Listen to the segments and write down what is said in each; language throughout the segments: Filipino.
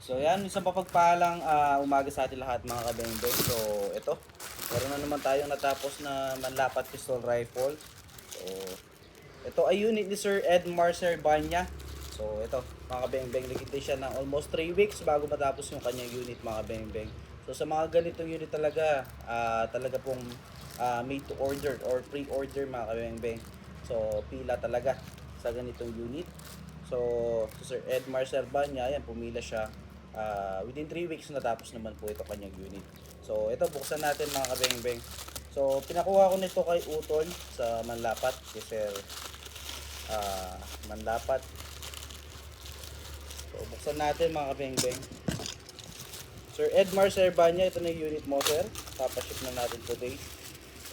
So yan, isang papagpalang umaga sa ating lahat mga kabengbeng. So ito, meron na naman tayong natapos na manlapat pistol rifle. So ito ay unit ni Sir Edmar Serbanya. So ito mga kabengbeng, nagintay siya ng almost 3 weeks bago matapos yung kanyang unit mga kabengbeng. So sa mga ganitong unit talaga, talaga pong made to order or pre-order mga kabengbeng. So pila talaga sa ganitong unit. So Sir Edmar Serbanya, ayan, pumila siya. Within 3 weeks natapos naman po ito kanyang unit. So ito, buksan natin mga kabengbeng. So pinakuha ko nito kay Utol sa Manlapat, kay Sir Manlapat. So buksan natin mga kabengbeng. Sir Edmar Serbanya, ito na yung unit mo, sir. Papaship na natin today.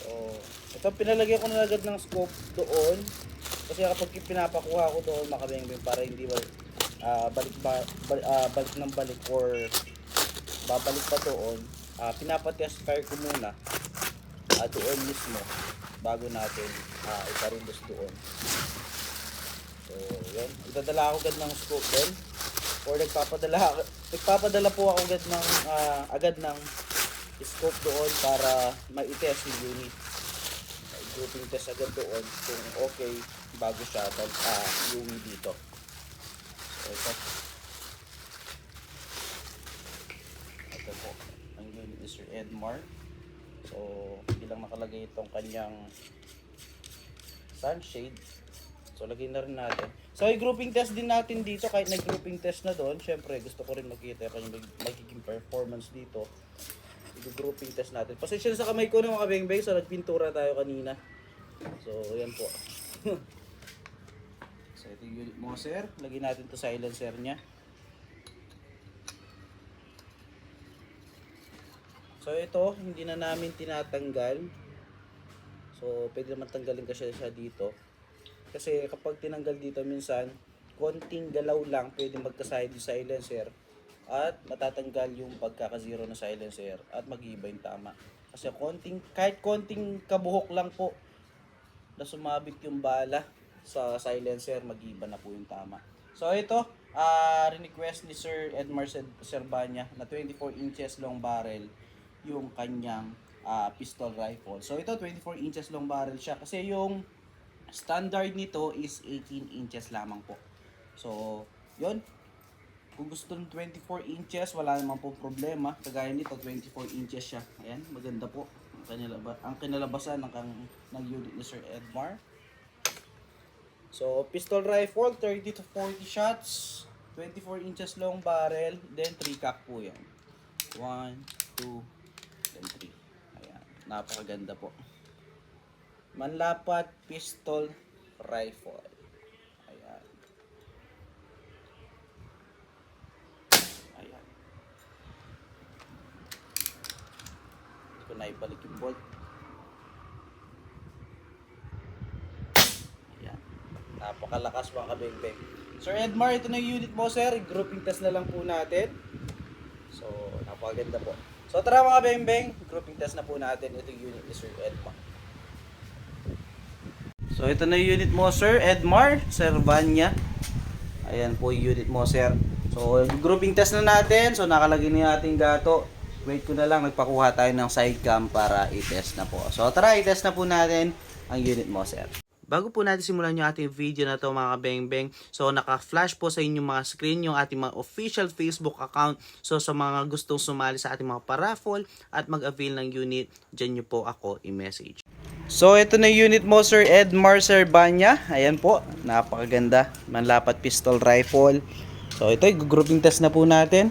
So ito, pinalagyan ko na agad ng scope doon. Kasi kapag pinapakuha ko doon mga kabengbeng, para hindi balik ng balik or babalik pa doon, pinapatest fire ko muna doon mismo bago natin iparindos doon. So yun, idadala ako agad ng scope doon, or nagpapadala po ako agad ng scope doon para ma-test yung unit. Grouping test agad doon kung okay bago siya UV dito. So ito po ang unit ni Sir Edmar. So bilang nakalagay itong kanyang sunshade, so lagay na rin natin. So i-grouping test din natin dito. Kahit nag-grouping test na doon, syempre gusto ko rin makita yung magiging performance dito. I-grouping test natin. Pasensya na sa kamay ko ng mga kabengbeng, so nagpintura tayo kanina. So yan po. So ito yung unit mo, sir. Lagyan natin to silencer nya. So ito, hindi na namin tinatanggal. So pwede naman tanggalin kasi siya dito. Kasi kapag tinanggal dito minsan, konting galaw lang pwede magkaside yung silencer at matatanggal yung pagkaka-zero na silencer at mag-iiba yung tama. Kasi kahit konting kabuhok lang po na sumabit yung bala sa silencer, mag-iiba na po yung tama. So ito, request ni Sir Edmar Serbanya na 24 inches long barrel yung kanyang pistol rifle. So ito, 24 inches long barrel siya kasi yung standard nito is 18 inches lamang po. So yun, kung gusto ng 24 inches, wala naman po problema. Kagaya nito, 24 inches siya. Ayan, maganda po ang kinalabasan ng unit ni Sir Edmar. So pistol rifle, 30 to 40 shots, 24 inches long barrel, then 3 cock po yan. 1, 2, then 3. Ayan, napakaganda po. Manlapat pistol rifle. Ayan. Ayan. Hindi ko na ibalik yung bolt. Ayan. Napakalakas mga kabengbeng. Sir Edmar, ito na yung unit mo, sir. Grouping test na lang po natin. So, napakaganda po. So, tara mga kabengbeng. Grouping test na po natin. Ito yung unit ni Sir Edmar. So ito na yung unit mo, Sir Edmar Serbanya. Ayan po yung unit mo, sir. So grouping test na natin. So nakalagay na ating gato. Wait ko na lang, nagpakuha tayo ng side cam para i-test na po. So tara, i-test na po natin ang unit mo, sir. Bago po natin simulan yung ating video na to mga kabengbeng, so naka-flash po sa inyong mga screen yung ating mga official Facebook account. So sa mga gustong sumali sa ating mga paraffle at mag-avail ng unit, dyan nyo po ako i-message. So ito na yung unit mo, Sir Edmar Serbanya. Ayan po, napakaganda. Manlapat pistol rifle. So ito, grouping test na po natin.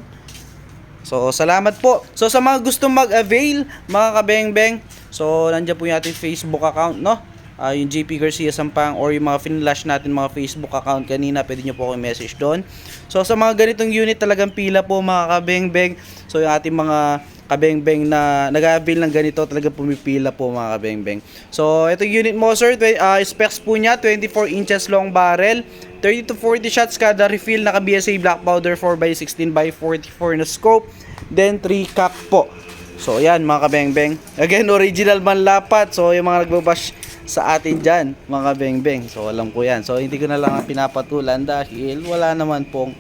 So salamat po. So sa mga gustong mag-avail mga kabengbeng, so nandiyan po yung ating Facebook account, no? Yung JP Garcia Sampang or yung mga finlash natin mga Facebook account kanina, pwede nyo po ako i-message doon. So sa mga ganitong unit talagang pila po mga kabengbeng. So yung ating mga kabengbeng na nag-avail ng ganito talaga pumipila po mga kabengbeng. So ito yung unit mo, sir, specs po niya 24 inches long barrel, 30 to 40 shots kada refill, naka BSA black powder, 4x16x44 na scope, then 3 cock po. So ayan mga kabengbeng, again original Manlapat. So yung mga nagbabash sa atin dyan mga kabengbeng, so alam ko yan. So hindi ko na lang pinapatulan dahil wala naman pong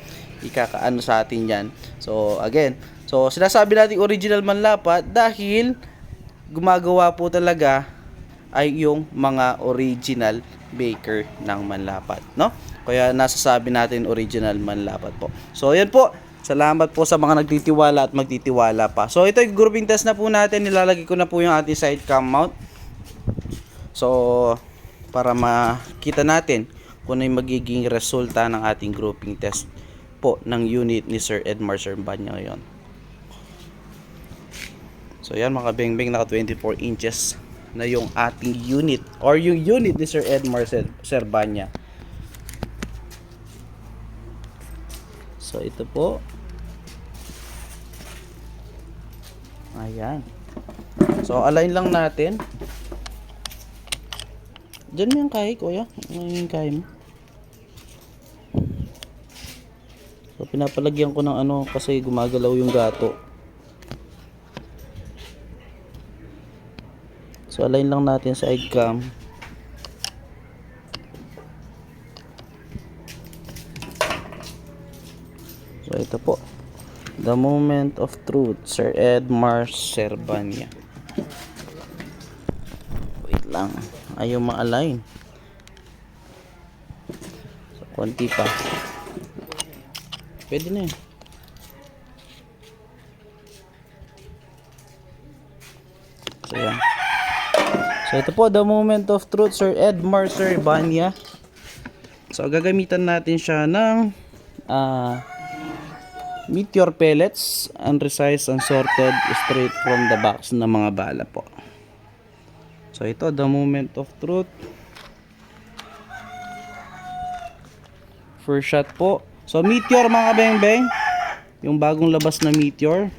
ikakaano sa atin yan. So again, so sinasabi natin original manlapat dahil gumagawa po talaga ay yung mga original baker ng manlapat, no? Kaya nasasabi natin original manlapat po. So yan po, salamat po sa mga nagtitiwala at magtitiwala pa. So ito yung grouping test na po natin, nilalagay ko na po yung ating side cam mount. So para makita natin kung ano yung magiging resulta ng ating grouping test po ng unit ni Sir Edmar Serbanya ngayon. So yan mga bengbeng, naka 24 inches na yung ating unit or yung unit ni Sir Edmar Serbanya. So ito po. Ayan. So align lang natin. Diyan mo yung kaya, kuya. Ano yung kaya mo? So pinapalagyan ko ng ano kasi gumagalaw yung gato. So align lang natin sa side cam. So ito po. The moment of truth, Sir Edmar Serbanya. Wait lang. Ayaw ma-align. So konti pa. Pwede na yun. So yan. So ito po, the moment of truth, Sir Edmar Serbanya. So gagamitan natin siya ng meteor pellets, unresized, unsorted, straight from the box na mga bala po. So ito, the moment of truth. First shot po. So meteor mga beng-beng, yung bagong labas na meteor.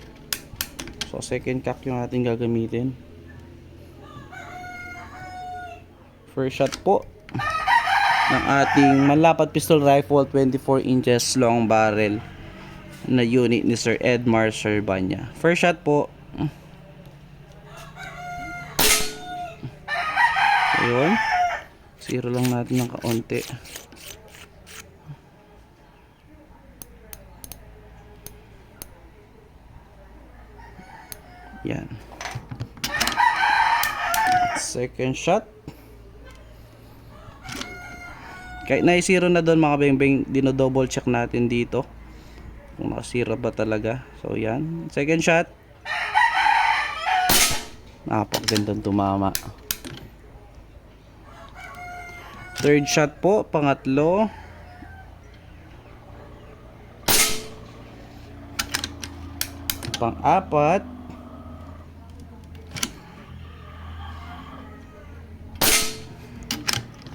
So second cock yung ating gagamitin. First shot po ng ating manlapat pistol rifle, 24 inches long barrel na unit ni Sir Edmar Serbanya. First shot po. Ayun. Zero lang natin ng kaunti. Yan. Second shot. Kahit na-zero na doon mga beng-beng, dino-double check natin dito kung nakasira ba talaga. So yan. Second shot. Napakagandang tumama. Third shot po, pangatlo. Pang-apat.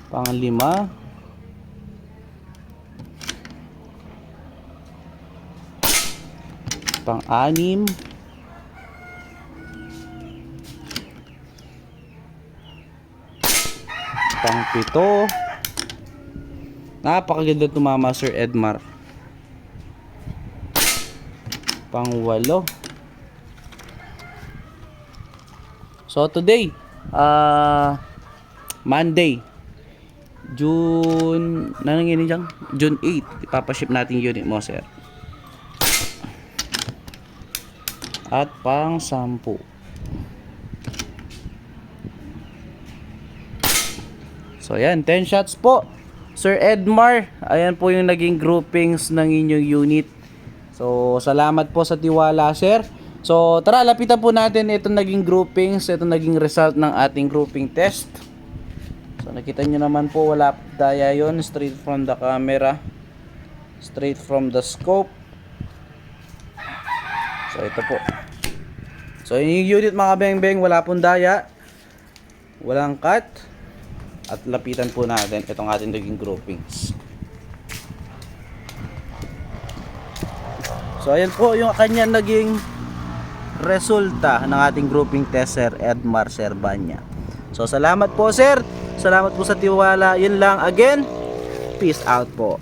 Pang-lima. Pang-anim. Pang-pito. Napakaganda tumama, Sir Edmar. Pang-walo. So today, Monday, June 8, ipapaship natin yung unit mo, sir. At pang-10. So ayan, 10 shots po, Sir Edmar. Ayan po yung naging groupings ng inyong unit. So salamat po sa tiwala, sir. So tara, lapitan po natin itong naging groupings, itong naging result ng ating grouping test. So nakita nyo naman po, wala daya yun, straight from the camera, straight from the scope. So ito po. So yung unit mga beng-beng, wala pong daya, walang cut. At lapitan po natin itong ating naging groupings. So ayan po yung kanya naging resulta ng ating grouping test, Sir Edmar Serbanya. So salamat po, sir. Salamat po sa tiwala. Yun lang, again, peace out po.